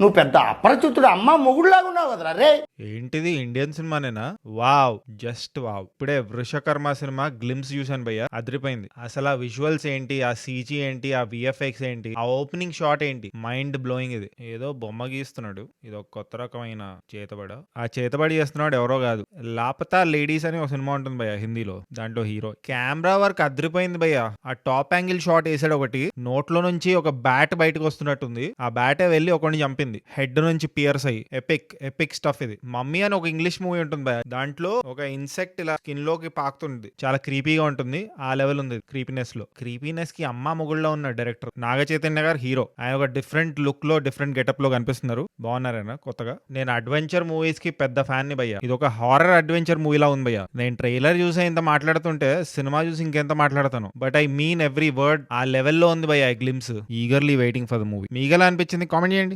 నువ్వు పెద్ద అప్రచుతుడు అమ్మ మొగుడులాగా ఉన్నావు కదరా రే. ఏంటిది ఇండియన్ సినిమానేనా? Wow, just wow. ఇప్పుడే వృషకర్మ సినిమా గ్లిమ్స్ చూసాను భయ్య, అదిరిపోయింది. అసలు ఆ విజువల్స్ ఏంటి, ఆ సీజీ ఏంటి, ఆ విఎఫ్ఎక్స్ ఏంటి, ఆ ఓపెనింగ్ షాట్ ఏంటి, మైండ్ బ్లోయింగ్. ఇది ఏదో బొమ్మ గీస్తున్నాడు, ఇది ఒక కొత్త రకమైన చేతబడ. ఆ చేతబడి చేస్తున్నాడు ఎవరో కాదు, లాపతా లేడీస్ అని ఒక సినిమా ఉంటుంది భయ్య హిందీలో. దాంట్లో హీరో కెమెరా వర్క్ అదిరిపోయింది భయ్య. ఆ టాప్ యాంగిల్ షాట్ వేసాడు ఒకటి, నోట్లో నుంచి ఒక బ్యాట్ బయటకు వస్తున్నట్టుంది, ఆ బ్యాటే వెళ్ళి ఒకరిని చంపింది, హెడ్ నుంచి పియర్స్ అయ్యి. ఎపిక్ స్టఫ్ ఇది. మమ్మీ అని ఒక ఇంగ్లీష్ మూవీ ఉంటుంది భయ్య, దాంట్లో ఒక ఇన్సెక్ట్ ఇలా స్కిన్ లోకి పాకుతుంది, చాలా క్రీపీగా ఉంటుంది. ఆ లెవెల్ ఉంది క్రీపీనెస్ లో. క్రీపీనెస్ కి అమ్మ మొగుళ్ళలో ఉన్న డైరెక్టర్ నాగ చైతన్య గారు హీరో. ఆయన ఒక డిఫరెంట్ లుక్ లో, డిఫరెంట్ గెటప్ లో కనిపిస్తున్నారు. బాగున్నారైనా కొత్తగా. నేను అడ్వెంచర్ మూవీస్ కి పెద్ద ఫ్యాన్ ని భయ్య. ఇది ఒక హారర్ అడ్వెంచర్ మూవీలా ఉంది భయ్య. నేను ట్రైలర్ చూసే ఇంత మాట్లాడుతుంటే సినిమా చూసి ఇంకెంత మాట్లాడతాను. But I mean every word. ఆ లెవెల్లో ఉంది భయ్య glimpse. Eagerly waiting for the movie. మీకు ఎలా అనిపించింది కామెంట్ చేయండి.